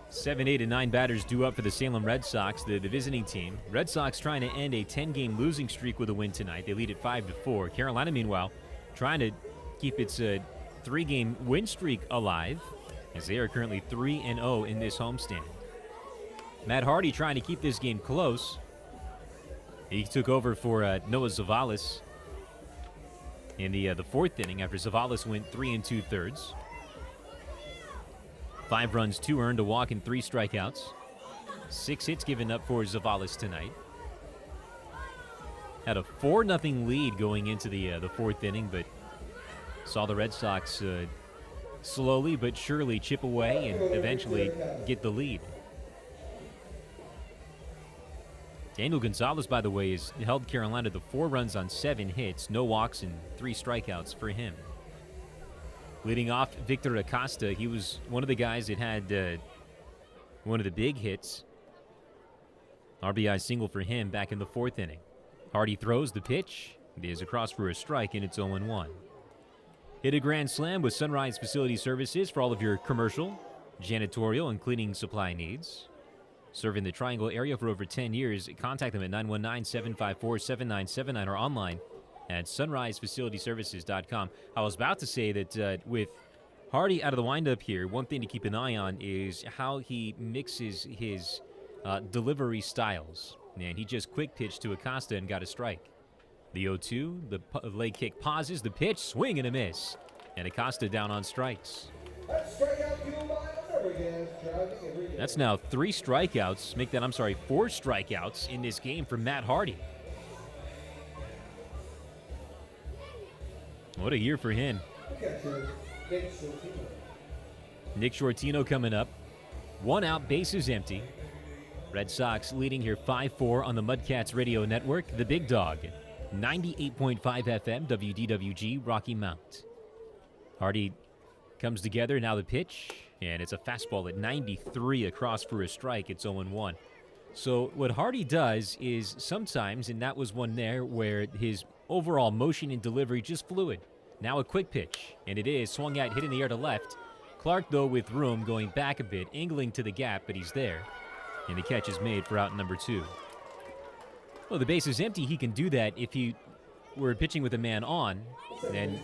7, 8, and 9 batters due up for the Salem Red Sox, the visiting team. Red Sox trying to end a 10-game losing streak with a win tonight. They lead at 5-4. Carolina, meanwhile, trying to keep its 3-game win streak alive, as they are currently 3-0 in this homestand. Matt Hardy trying to keep this game close. He took over for Noah Zavalis in the fourth inning after Zavalis went 3 2/3. 5 runs, 2 earned, a walk, and 3 strikeouts. 6 hits given up for Zavalis tonight. Had a 4-0 lead going into the fourth inning, but saw the Red Sox slowly but surely chip away and eventually get the lead. Daniel Gonzalez, by the way, has held Carolina to 4 runs on 7 hits, no walks, and 3 strikeouts for him. Leading off, Victor Acosta, he was one of the guys that had one of the big hits. RBI single for him back in the fourth inning. Hardy throws the pitch. It is across for a strike, and it's 0-1. Hit a grand slam with Sunrise Facility Services for all of your commercial, janitorial, and cleaning supply needs. Serving the Triangle area for over 10 years. Contact them at 919-754-7979 or online at sunrisefacilityservices.com. I was about to say that with Hardy out of the windup here, one thing to keep an eye on is how he mixes his delivery styles. And he just quick pitched to Acosta and got a strike. The 0-2, the leg kick pauses, the pitch, swing and a miss. And Acosta down on strikes. That's now 3 strikeouts. Make that, 4 strikeouts in this game for Matt Hardy. What a year for him. Nick Shortino coming up. 1 out, bases empty. Red Sox leading here 5-4 on the Mudcats radio network. The Big Dog, 98.5 FM, WDWG, Rocky Mount. Hardy comes together, now the pitch, and it's a fastball at 93 across for a strike. It's 0-1. So what Hardy does is sometimes, and that was one there, where his overall motion and delivery just fluid. Now a quick pitch, and it is swung at, hit in the air to left. Clark, though, with room, going back a bit, angling to the gap, but he's there. And the catch is made for out number 2. Well, the base is empty. He can do that if he were pitching with a man on and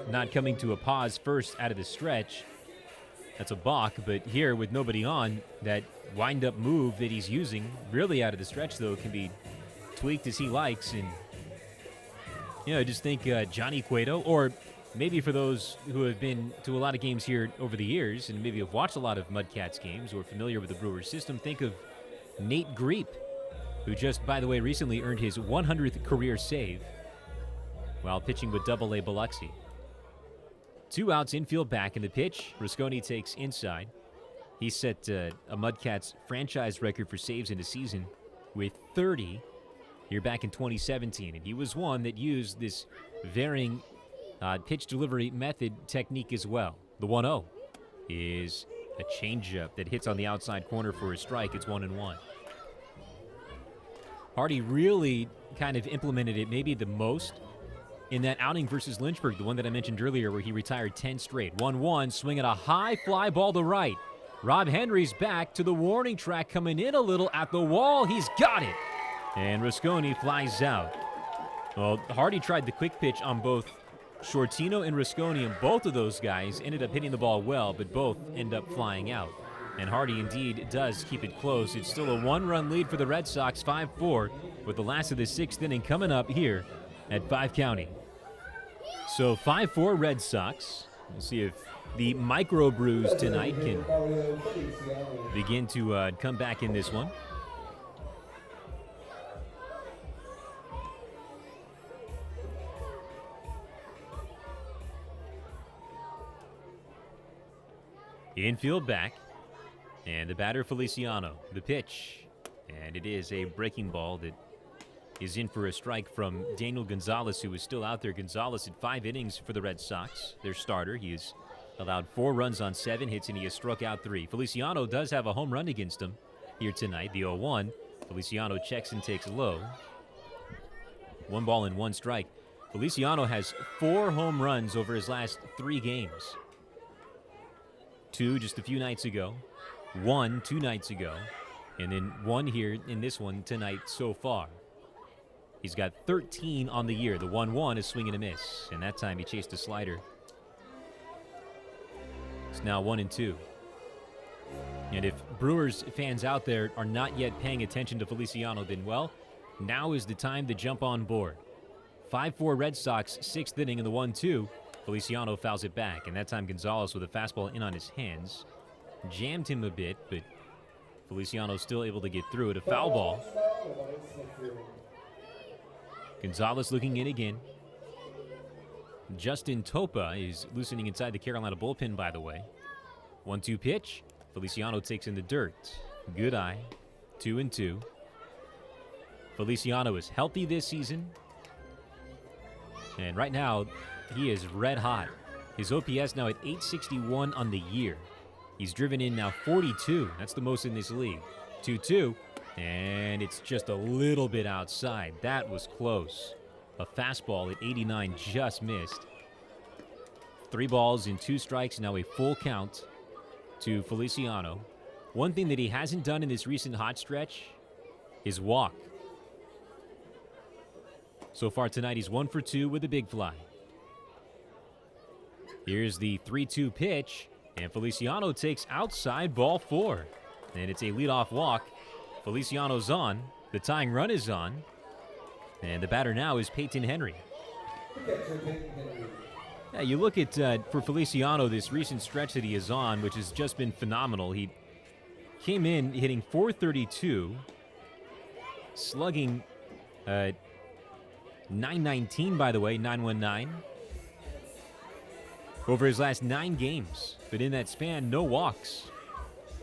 not coming to a pause first out of the stretch. That's a balk, but here with nobody on, that wind-up move that he's using, really out of the stretch, though, can be tweaked as he likes. And, I just think Johnny Cueto, or maybe for those who have been to a lot of games here over the years and maybe have watched a lot of Mudcats games or familiar with the Brewers system, think of Nate Greep, who just, by the way, recently earned his 100th career save while pitching with Double-A Biloxi. 2 outs, infield back in the pitch. Rusconi takes inside. He set a Mudcats franchise record for saves in a season with 30 here back in 2017. And he was one that used this varying pitch delivery method technique as well. The 1-0 is a changeup that hits on the outside corner for a strike. It's 1-1. Hardy really kind of implemented it maybe the most in that outing versus Lynchburg, the one that I mentioned earlier where he retired 10 straight. 1-1, swinging a high fly ball to right. Rob Henry's back to the warning track, coming in a little at the wall. He's got it. And Rusconi flies out. Well, Hardy tried the quick pitch on both Shortino and Rusconi, and both of those guys ended up hitting the ball well, but both end up flying out. And Hardy indeed does keep it close. It's still a 1-run lead for the Red Sox, 5-4, with the last of the 6th inning coming up here at 5 County. So 5-4 Red Sox. We'll see if the microbrews tonight can begin to come back in this one. Infield back, and the batter Feliciano. The pitch, and it is a breaking ball that is in for a strike from Daniel Gonzalez, who is still out there. Gonzalez had 5 innings for the Red Sox, their starter. He has allowed 4 runs on 7 hits, and he has struck out 3. Feliciano does have a home run against him here tonight, the 0-1. Feliciano checks and takes low. 1 ball and 1 strike. Feliciano has 4 home runs over his last 3 games. 2 just a few nights ago. 1 2 nights ago, and then 1 here in this one tonight so far. He's got 13 on the year. The 1-1 is swing and a miss, and that time he chased a slider. It's now 1-2. And if Brewers fans out there are not yet paying attention to Feliciano, then, well, now is the time to jump on board. 5-4 Red Sox, 6th inning in the 1-2. Feliciano fouls it back, and that time Gonzalez with a fastball in on his hands. Jammed him a bit, but Feliciano still able to get through it. A foul ball. Gonzalez looking in again. Justin Topa is loosening inside the Carolina bullpen, by the way. 1-2 pitch. Feliciano takes in the dirt. Good eye. 2-2. Feliciano is healthy this season. And right now, he is red hot. His OPS now at 861 on the year. He's driven in now 42. That's the most in this league. 2-2. And it's just a little bit outside. That was close. A fastball at 89 just missed. 3 balls and 2 strikes. Now a full count to Feliciano. One thing that he hasn't done in this recent hot stretch is walk. So far tonight, he's 1 for 2 with a big fly. Here's the 3-2 pitch, and Feliciano takes outside ball 4. And it's a leadoff walk. Feliciano's on. The tying run is on. And the batter now is Peyton Henry. Yeah, you look at, for Feliciano, this recent stretch that he is on, which has just been phenomenal. He came in hitting .432, slugging 919, by the way, 919. Over his last 9 games. But in that span, no walks.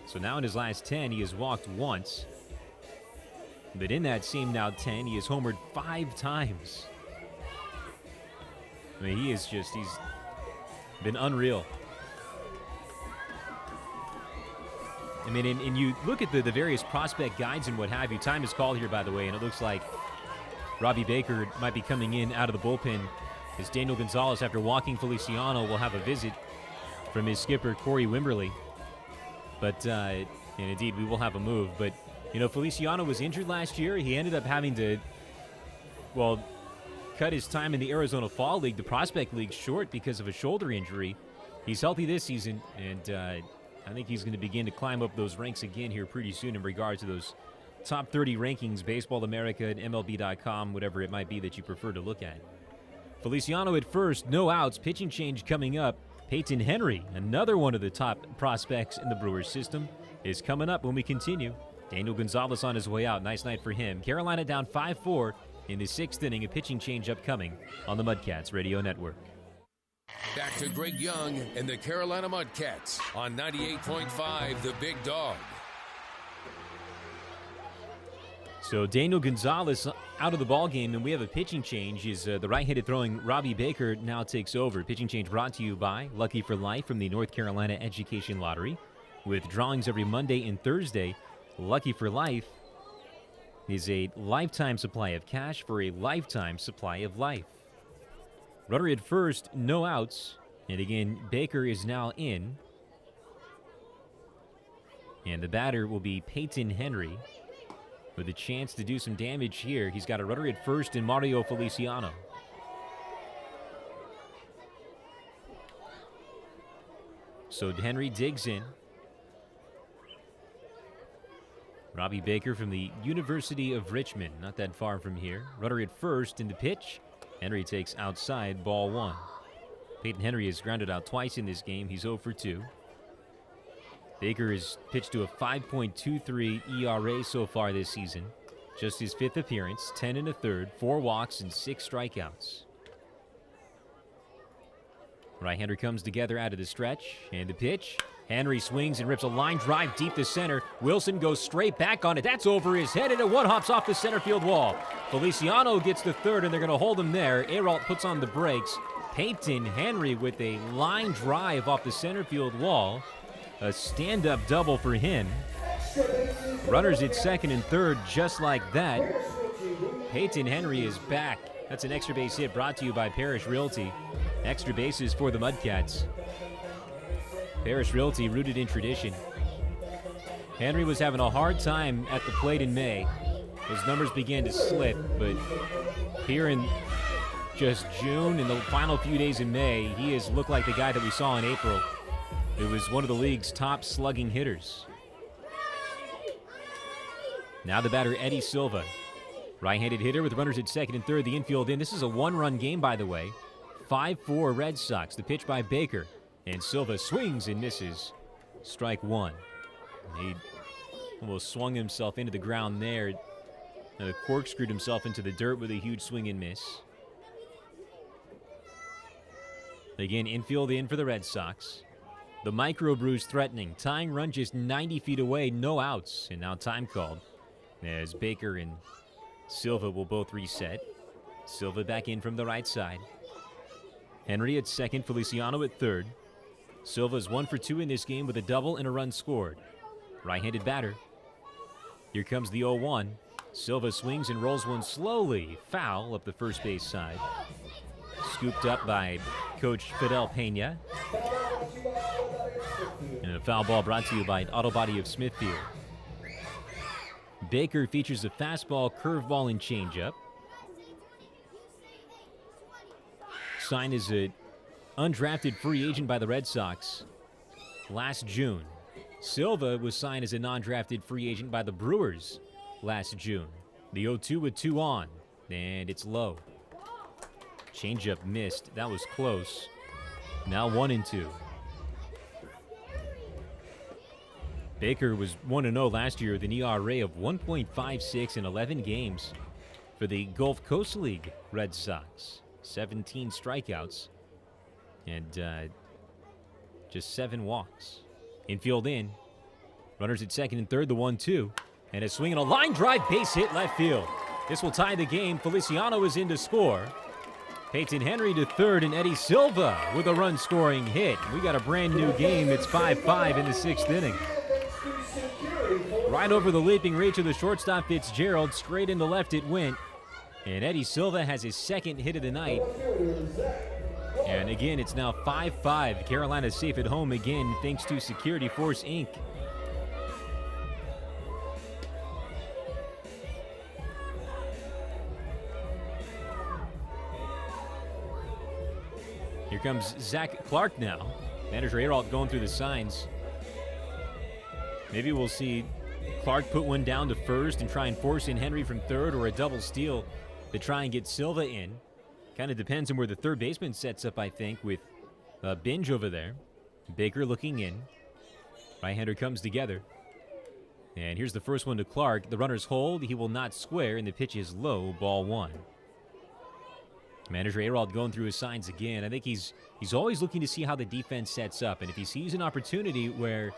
So now in his last 10, he has walked once. But in that same now 10, he has homered 5 times. I mean, he's been unreal. I mean, and you look at the various prospect guides and what have you. Time is called here, by the way, and it looks like Robbie Baker might be coming in out of the bullpen. As Daniel Gonzalez, after walking Feliciano, will have a visit from his skipper, Corey Wimberly. But, and indeed, we will have a move. But, you know, Feliciano was injured last year. He ended up having to, well, cut his time in the Arizona Fall League, the Prospect League, short because of a shoulder injury. He's healthy this season, and I think he's going to begin to climb up those ranks again here pretty soon in regard to those top 30 rankings, Baseball America and MLB.com, whatever it might be that you prefer to look at. Feliciano at first, no outs, pitching change coming up. Peyton Henry, another one of the top prospects in the Brewers system, is coming up when we continue. Daniel Gonzalez on his way out. Nice night for him. Carolina down 5-4 in the 6th inning. A pitching change upcoming on the Mudcats Radio Network. Back to Greg Young and the Carolina Mudcats on 98.5 The Big Dog. So Daniel Gonzalez out of the ballgame, and we have a pitching change. The right-handed throwing Robbie Baker now takes over. Pitching change brought to you by Lucky for Life from the North Carolina Education Lottery. With drawings every Monday and Thursday, Lucky for Life is a lifetime supply of cash for a lifetime supply of life. Runner at first, no outs. And again, Baker is now in. And the batter will be Peyton Henry, with a chance to do some damage here. He's got a runner at first in Mario Feliciano. So Henry digs in. Robbie Baker from the University of Richmond, not that far from here. Runner at first in the pitch. Henry takes outside, ball 1. Peyton Henry has grounded out twice in this game. He's 0 for 2. Baker has pitched to a 5.23 ERA so far this season. Just his 5th appearance, 10 1/3, 4 walks, and 6 strikeouts. Right-hander comes together out of the stretch, and the pitch. Henry swings and rips a line drive deep to center. Wilson goes straight back on it. That's over his head, and it one hops off the center field wall. Feliciano gets the third, and they're going to hold him there. Aralt puts on the brakes. Peyton Henry with a line drive off the center field wall. A stand-up double for him. Runners at second and third just like that. Peyton Henry is back. That's an extra base hit brought to you by Parrish Realty. Extra bases for the Mudcats. Parrish Realty, rooted in tradition. Henry was having a hard time at the plate in May. His numbers began to slip, but here in just June, in the final few days in May, he has looked like the guy that we saw in April. It was one of the league's top slugging hitters. Now the batter, Eddie Silva. Right-handed hitter with runners at second and third, the infield in. This is a one-run game, by the way. 5-4 Red Sox. The pitch by Baker. And Silva swings and misses. Strike one. He almost swung himself into the ground there. Corkscrewed himself into the dirt with a huge swing and miss. Again, infield in for the Red Sox. The microbrews threatening. Tying run just 90 feet away. No outs. And now time called, as Baker and Silva will both reset. Silva back in from the right side. Henry at second, Feliciano at third. Silva's 1 for 2 in this game with a double and a run scored. Right-handed batter. Here comes the 0-1. Silva swings and rolls one slowly. Foul up the first base side. Scooped up by Coach Fidel Pena. And a foul ball brought to you by Auto Body of Smithfield. Baker features a fastball, curveball, and changeup. Signed as an undrafted free agent by the Red Sox last June. Silva was signed as a non-drafted free agent by the Brewers last June. The 0-2 with 2 on, and it's low. Changeup missed. That was close. Now 1-2. Baker was 1-0 last year with an ERA of 1.56 in 11 games for the Gulf Coast League Red Sox. 17 strikeouts and just 7 walks. Infield in. Runners at second and third, the 1-2. And a swing and a line drive, base hit left field. This will tie the game. Feliciano is in to score. Peyton Henry to third, and Eddie Silva with a run-scoring hit. We got a brand new game. It's 5-5 in the 6th inning. Right over the leaping reach of the shortstop Fitzgerald, straight into left it went. And Eddie Silva has his second hit of the night. And again, it's now 5-5. Carolina's safe at home again thanks to Security Force Inc. Here comes Zach Clark now. Manager Aralt going through the signs. Maybe we'll see Clark put one down to first and try and force in Henry from third, or a double steal to try and get Silva in. Kind of depends on where the third baseman sets up, I think, with Binge over there. Baker looking in. Right-hander comes together. And here's the first one to Clark. The runner's hold. He will not square, and the pitch is low, ball one. Manager Aralt going through his signs again. I think he's always looking to see how the defense sets up. And if he sees an opportunity where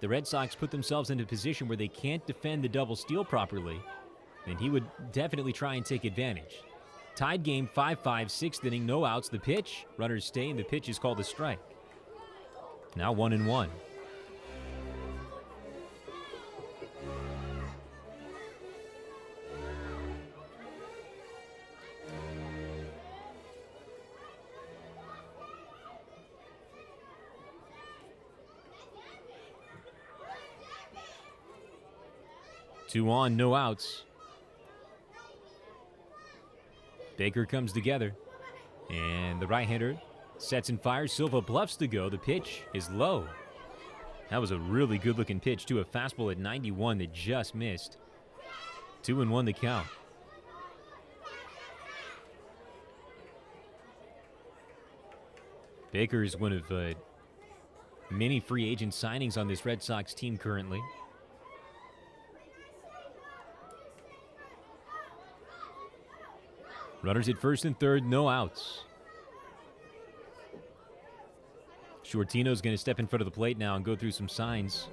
the Red Sox put themselves into a position where they can't defend the double steal properly, then he would definitely try and take advantage. Tied game, 5-5, 6th inning, no outs. The pitch, runners stay, and the pitch is called a strike. Now 1-1. Two on, no outs. Baker comes together, and the right-hander sets and fires. Silva bluffs to go. The pitch is low. That was a really good-looking pitch, too. A fastball at 91 that just missed. 2-1 the count. Baker is one of many free agent signings on this Red Sox team currently. Runners at first and third, no outs. Shortino's going to step in front of the plate now and go through some signs.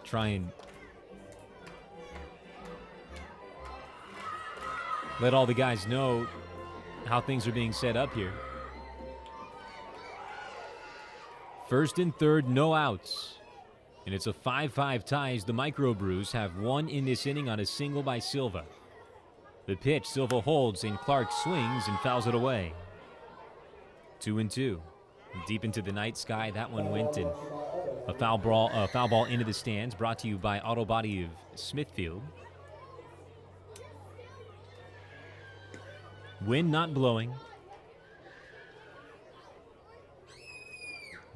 Try and let all the guys know how things are being set up here. First and third, no outs. And it's a 5-5 tie as the microbrews have won in this inning on a single by Silva. The pitch, Silva holds, and Clark swings and fouls it away. 2-2. Deep into the night sky, that one went, and A foul ball into the stands, brought to you by Auto Body of Smithfield. Wind not blowing.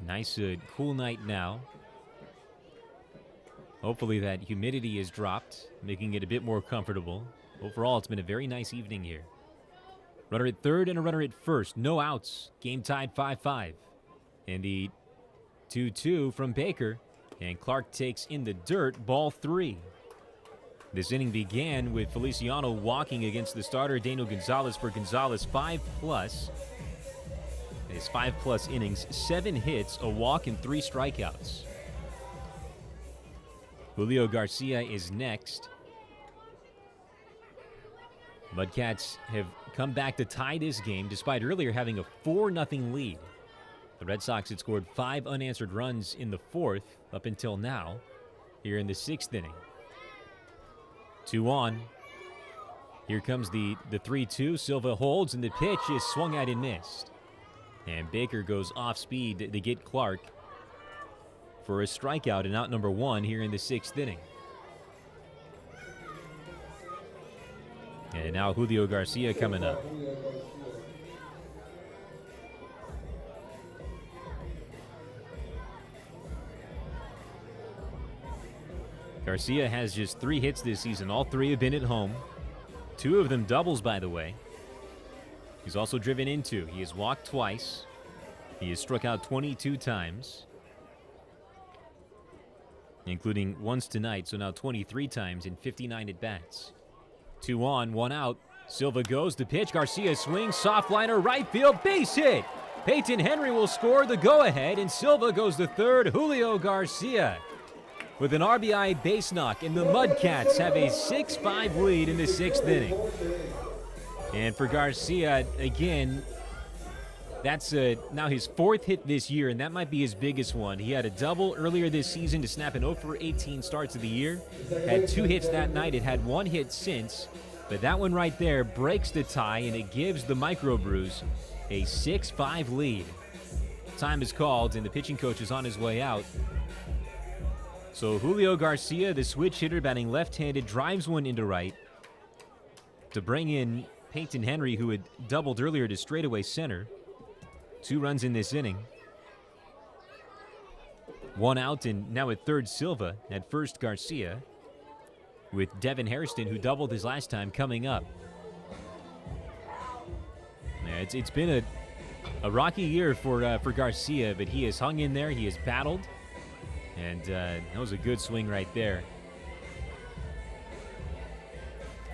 Nice, cool night now. Hopefully that humidity has dropped, making it a bit more comfortable. Overall, it's been a very nice evening here. Runner at third and a runner at first. No outs. Game tied 5-5. And the 2-2 from Baker. And Clark takes in the dirt, ball 3. This inning began with Feliciano walking against the starter, Daniel Gonzalez, for Gonzalez 5+. His 5+ innings, 7 hits, a walk, and 3 strikeouts. Julio Garcia is next. Mudcats have come back to tie this game despite earlier having a 4-0 lead. The Red Sox had scored 5 unanswered runs in the 4th up until now, here in the 6th inning. 2 on. Here comes the 3-2. Silva holds, and the pitch is swung at and missed. And Baker goes off speed to get Clark for a strikeout and out number 1 here in the 6th inning. And now Julio Garcia coming up. Garcia has just 3 hits this season. All 3 have been at home. 2 of them doubles, by the way. He's also driven in 2. He has walked twice. He has struck out 22 times, including once tonight, so now 23 times in 59 at-bats. 2 on, 1 out. Silva goes, the pitch, Garcia swings, soft liner, right field, base hit! Peyton Henry will score the go-ahead, and Silva goes to third. Julio Garcia with an RBI base knock, and the Mudcats have a 6-5 lead in the 6th inning. And for Garcia, again, that's now his 4th hit this year, and that might be his biggest one. He had a double earlier this season to snap an 0-for-18 starts of the year. Had 2 hits that night. It had 1 hit since, but that one right there breaks the tie, and it gives the Microbrews a 6-5 lead. Time is called, and the pitching coach is on his way out. So Julio Garcia, the switch hitter, batting left-handed, drives one into right to bring in Peyton Henry, who had doubled earlier, to straightaway center. 2 runs in this inning. 1 out, and now at third, Silva. At first, Garcia, with Devin Hairston, who doubled his last time, coming up. Yeah, it's been a rocky year for Garcia, but he has hung in there. He has battled, and that was a good swing right there.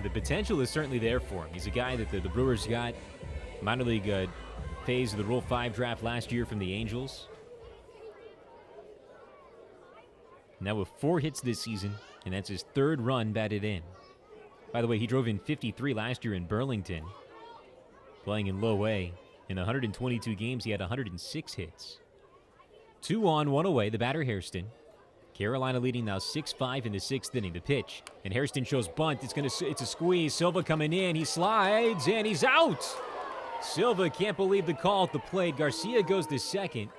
The potential is certainly there for him. He's a guy that the Brewers got minor league phase of the Rule 5 draft last year from the Angels. Now with 4 hits this season, and that's his 3rd run batted in. By the way, he drove in 53 last year in Burlington, playing in low A. In 122 games, he had 106 hits. 2 on, 1 away, the batter Hairston. Carolina leading now 6-5 in the 6th inning. The pitch, and Hairston shows bunt. It's a squeeze. Silva coming in. He slides, and he's out. Silva can't believe the call at the plate. Garcia goes to second.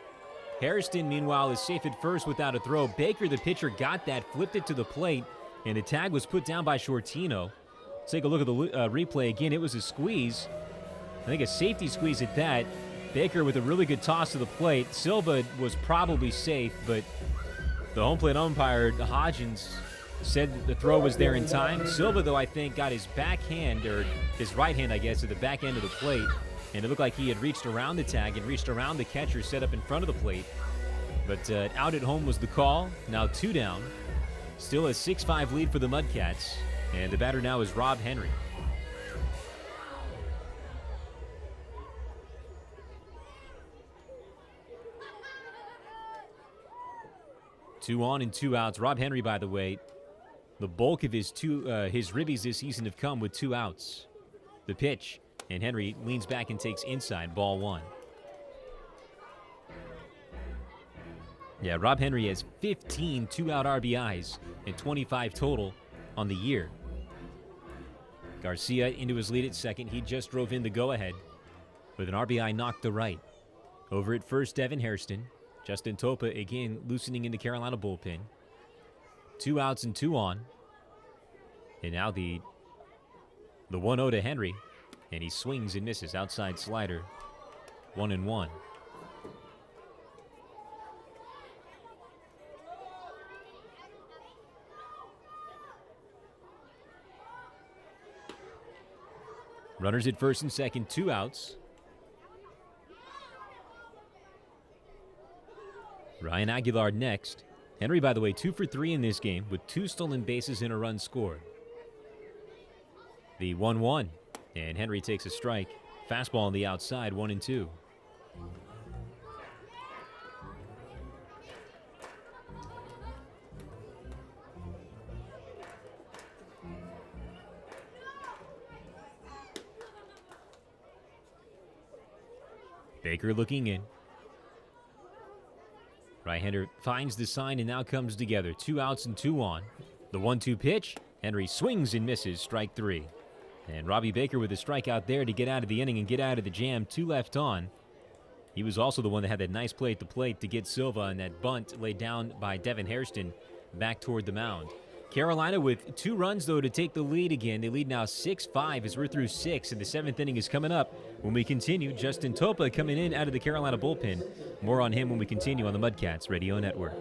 Hairston, meanwhile, is safe at first without a throw. Baker, the pitcher, got that, flipped it to the plate, and the tag was put down by Shortino. Let's take a look at the replay again. It was a squeeze. I think a safety squeeze at that. Baker with a really good toss to the plate. Silva was probably safe, but the home plate umpire, Hodgins, said that the throw was there in time. Silva, though, I think, got his backhand, or his right hand, I guess, at the back end of the plate, and it looked like he had reached around the tag and reached around the catcher set up in front of the plate. But out at home was the call. Now 2 down. Still a 6-5 lead for the Mudcats, and the batter now is Rob Henry. Two on and 2 outs. Rob Henry, by the way, the bulk of his ribbies this season have come with 2 outs. The pitch, and Henry leans back and takes inside, ball 1. Yeah, Rob Henry has 15 2-out RBIs and 25 total on the year. Garcia into his lead at second. He just drove in the go-ahead with an RBI knock to right. Over at first, Devin Hairston. Justin Topa again loosening in the Carolina bullpen. 2 outs and 2 on. And now the 1-0 to Henry. And he swings and misses. Outside slider. 1-1. Runners at first and second, 2 outs. Ryan Aguilar next. Henry, by the way, 2 for 3 in this game with 2 stolen bases and a run scored. The 1-1, and Henry takes a strike. Fastball on the outside, 1-2. Baker looking in. Right-hander finds the sign and now comes together. 2 outs and 2 on. The 1-2 pitch. Henry swings and misses. Strike 3. And Robbie Baker with a strikeout there to get out of the inning and get out of the jam. 2 left on. He was also the one that had that nice play at the plate to get Silva and that bunt laid down by Devin Hairston back toward the mound. Carolina with 2 runs, though, to take the lead again. They lead now 6-5 as we're through 6, and the 7th inning is coming up when we continue. Justin Topa coming in out of the Carolina bullpen. More on him when we continue on the Mudcats Radio Network.